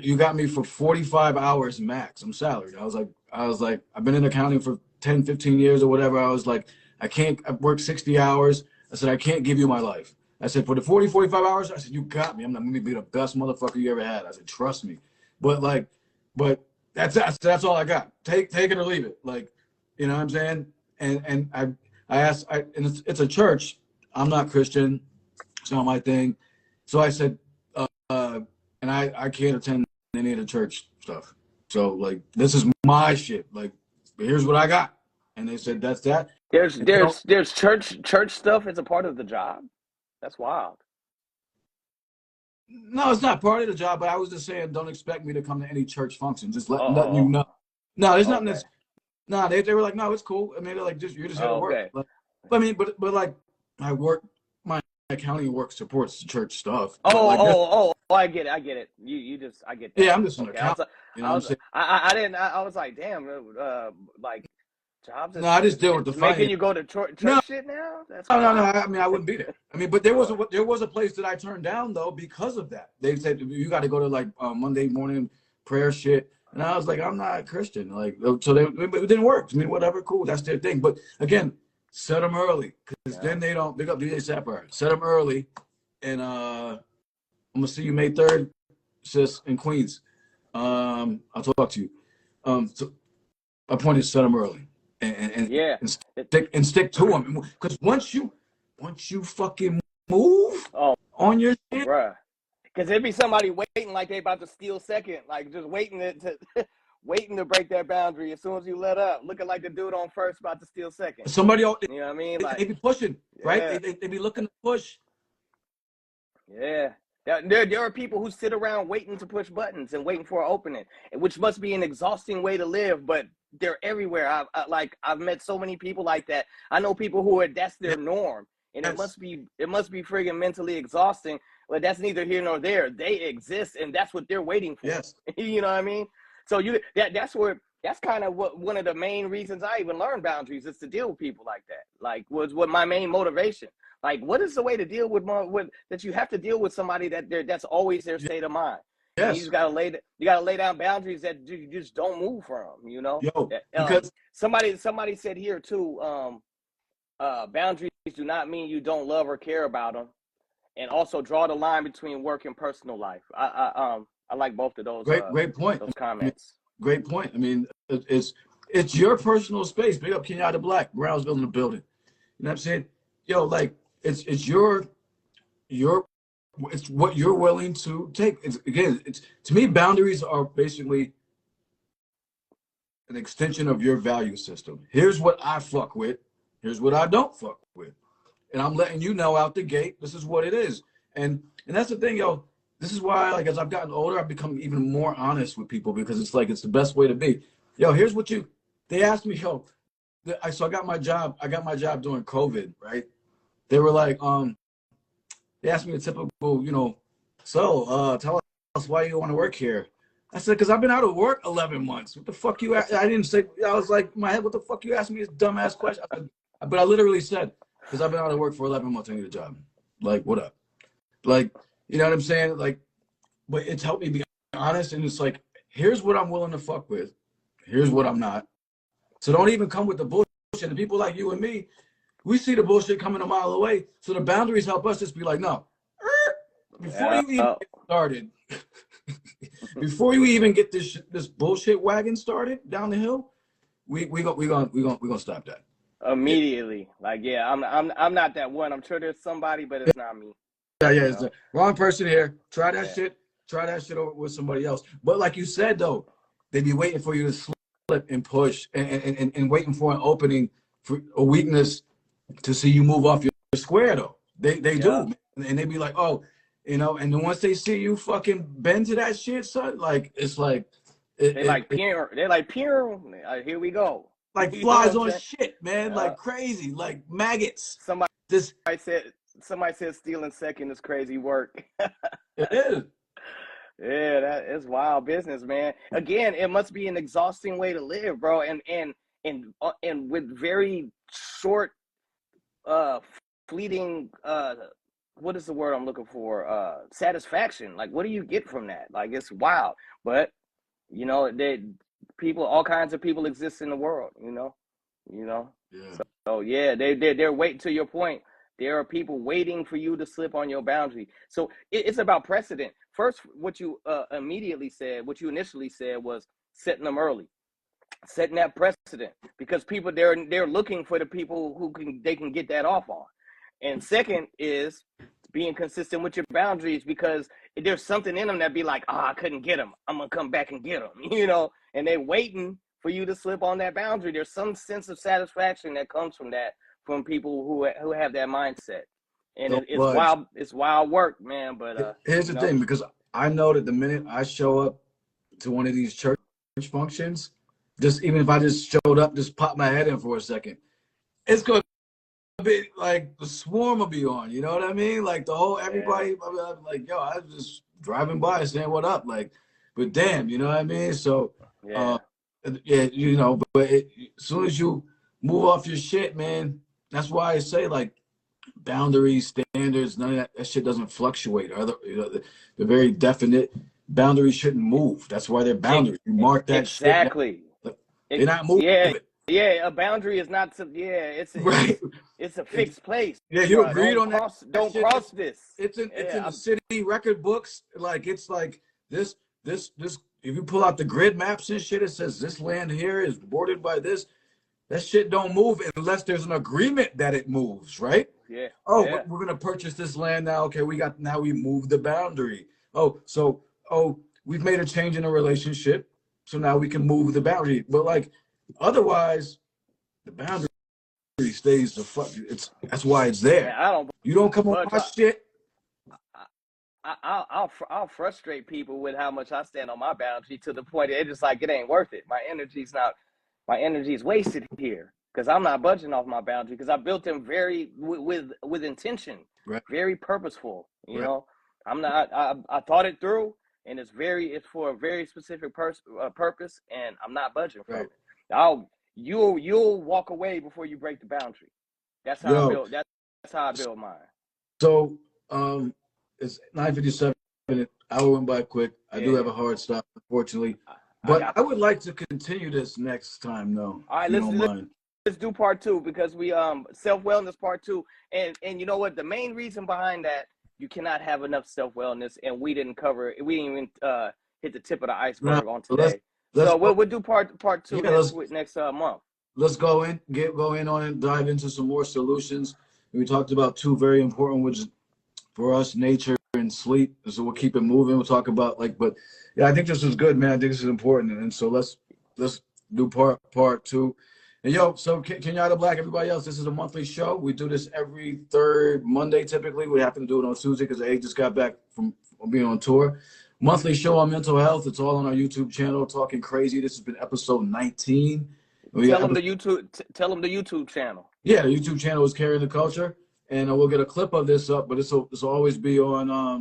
you got me for 45 hours max. I'm salaried. I was like, I've been in accounting for 10, 15 years or whatever. I was like, I've worked 60 hours. I said, I can't give you my life. I said, for the 40, 45 hours, I said, you got me. I'm not going to be the best motherfucker you ever had. I said, trust me. But, like, that's all I got. Take it or leave it. Like, you know what I'm saying? And I asked, and it's a church. I'm not Christian. It's not my thing. So I said, and I can't attend any of the church stuff. So, like, this is my shit. Like, here's what I got. And they said, that's that. There's And they don't, there's there's church stuff as a part of the job. That's wild. no, it's not part of the job, but I was just saying, don't expect me to come to any church function. Just Oh, letting you oh, know. No, there's oh. nothing Okay. that's, no, they were like, no, it's cool. I mean, they're like, you're just here to Oh, work. okay. Like, but like, my accounting work supports the church stuff. Oh, But, like, that's, I get it. I get it. You just I get yeah, that. I'm just an Okay. accountant. You know what I'm saying? I didn't. I was like, damn. Like, jobs No, I just deal with the is making finance. you go to No, church shit now. That's no. wild. I mean, I wouldn't be there. I mean, but there was Oh, a place that I turned down, though, because of that. They said you got to go to, like, Monday morning prayer shit, and I was like, I'm not Christian. Like, so it didn't work. I mean, whatever, cool, that's their thing. But again, set them early, because yeah. then they don't pick up DJ Sapphire. Set them early, and I'm gonna see you May 3rd, sis, in Queens. I'll talk to you. So my point is, set them early, and Yeah. and It, stick to them, because once you fucking move oh, on your shit, bruh. Because there'd be somebody waiting like they about to steal second, like just waiting to waiting to break that boundary as soon as you let up, looking like the dude on first about to steal second. Somebody else, You know what I mean? they Like, be pushing, right? yeah, They be looking to push. yeah. There are people who sit around waiting to push buttons and waiting for an opening, which must be an exhausting way to live, but they're everywhere. I've met so many people like that. I know people who are that's their norm, and it Yes, must be friggin' mentally exhausting. But that's neither here nor there. They exist, and that's what they're waiting for. yes, You know what I mean? So that's kind of what one of the main reasons I even learned boundaries is to deal with people like that. Like was what my main motivation. Like, what is the way to deal with that? You have to deal with somebody that's always their state of mind, and you yes. just gotta lay down boundaries that you just don't move from. You know, Yo, because somebody said here too. Boundaries do not mean you don't love or care about them, and also draw the line between work and personal life. I like both of great point. those I mean, comments. great point. I mean, it's your personal space. Big up Kenyatta Black, Brownsville in the building. You know what I'm saying? Yo, like it's your it's what you're willing to take. It's to me, boundaries are basically an extension of your value system. Here's what I fuck with. Here's what I don't fuck with. And I'm letting you know out the gate, this is what it is. And that's the thing, yo. This is why, like, as I've gotten older, I've become even more honest with people because it's like it's the best way to be. Yo, here's what you. They asked me, yo. So I got my job. I got my job during COVID, right? They were like, they asked me a typical, so tell us why you want to work here. I said, because I've been out of work 11 months. What the fuck you? I didn't say. I was like, in my head, what the fuck you asking me this dumbass question? But I literally said, because I've been out of work for 11 months. I need a job. Like, what up? Like, you know what I'm saying? Like, but it's helped me be honest. And it's like, here's what I'm willing to fuck with. Here's what I'm not. So don't even come with the bullshit. And people like you and me, we see the bullshit coming a mile away. So the boundaries help us just be like, no. Before you even get started, before you even get this bullshit wagon started down the hill, we gonna stop that Immediately. Like, yeah, I'm not that one. I'm sure there's somebody, but it's not me. Yeah, You it's know? the wrong person here. Try that Yeah. shit. Try that shit over with somebody else. But like you said though, they be waiting for you to slip and push and waiting for an opening for a weakness to see you move off your square though. They do, and they be like, oh, and then once they see you fucking bend to that shit, son, like it's like They're like pure. Here we go. like You know flies what I'm on saying? shit, man, like crazy, like maggots. Somebody This said stealing second is crazy work. it is. Yeah, that is wild business, man. Again, it must be an exhausting way to live, bro, and with very short, uh, fleeting, what is the word I'm looking for? Satisfaction. Like, what do you get from that? Like, it's wild. But all kinds of people exist in the world. Yeah. So yeah, they're waiting. To your point, there are people waiting for you to slip on your boundary. So it's about precedent. First, what you what you initially said was setting them early, setting that precedent, because people they're looking for the people who they can get that off on. And second is being consistent with your boundaries, because there's something in them that be like, I couldn't get them. I'm gonna come back and get them, and they waiting for you to slip on that boundary. There's some sense of satisfaction that comes from that, from people who have that mindset, and Don't it's budge. wild. It's wild work, man. But Here's the thing, because I know that the minute I show up to one of these church functions, just even if I just showed up, just pop my head in for a second, it's gonna be like the swarm will be on. You know what I mean? Like the whole everybody. I'm like, yo, I was just driving by saying what up, like, but damn, you know what I mean? So, yeah, but as soon as you move off your shit, man, that's why I say like boundaries, standards, none of that shit doesn't fluctuate. They're very definite. Boundaries shouldn't move. That's why they're boundaries. You mark that shit down. exactly. They're not moving. Yeah. A boundary is not to. Yeah, Right. it's a fixed place. Yeah, you agreed on that. Don't cross this. It's in the city record books. Like it's like this. If you pull out the grid maps and shit, it says this land here is bordered by this. That shit don't move unless there's an agreement that it moves, right? Yeah. Oh, yeah. we're gonna purchase this land now. Okay, we moved the boundary. Oh, we've made a change in a relationship. So now we can move the boundary. But like otherwise, the boundary stays the fuck. That's why it's Man, there. I don't You don't come on budge. my shit. I'll frustrate people with how much I stand on my boundary to the point that it's just like it ain't worth it. My energy is wasted here because I'm not budging off my boundary because I built them very with intention, Right. very purposeful. You Right. know, I'm not. I thought it through, and it's for a very specific purpose, and I'm not budging from Right. it. You'll walk away before you break the boundary. That's how I Yo. build. That's how I build mine. So it's 9:57. Hour went by quick. I do Yeah. have a hard stop, unfortunately. I But got I would like to continue this next time, though, All if right, you don't mind. let's do part two because we self wellness part two, and you know what? The main reason behind that, you cannot have enough self wellness, and we didn't even hit the tip of the Now, iceberg on let's today. let's So go. we'll do part two Yeah, next month. let's go in on it, dive into some more solutions. We talked about two very important, which is for us, nature and sleep. So we'll keep it moving. We'll talk about but yeah, I think this is good, man. I think this is important, and so let's do part two. And yo, so Kenyatta Black, everybody else, this is a monthly show. We do this every third Monday typically. We happen to do it on Tuesday because A just got back from being on tour. Monthly show on mental health. It's all on our YouTube channel, Talking Crazy. This has been episode 19. Tell them the YouTube channel. Yeah, the YouTube channel is Carrying the Culture, and we'll get a clip of this up, but this will always be on our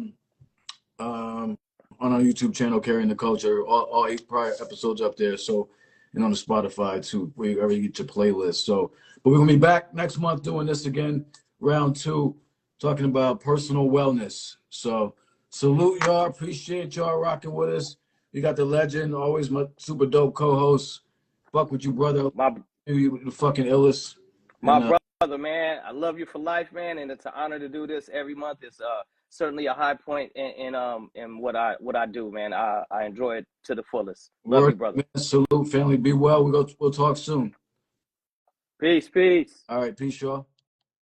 YouTube channel, Carrying the Culture. All 8 prior episodes up there. So, and on the Spotify too, wherever you get your playlist. So, but we're gonna be back next month doing this again, round 2, talking about personal wellness. So, salute y'all. Appreciate y'all rocking with us. You got the legend, always my super dope co-host. Fuck with you, brother. You the fucking illest. My brother, man, I love you for life, man, and it's an honor to do this every month. It's certainly a high point in what I do, man. I enjoy it to the fullest. Love you, brother. Man, salute, family. Be well. We'll talk soon. Peace. All right, peace, y'all.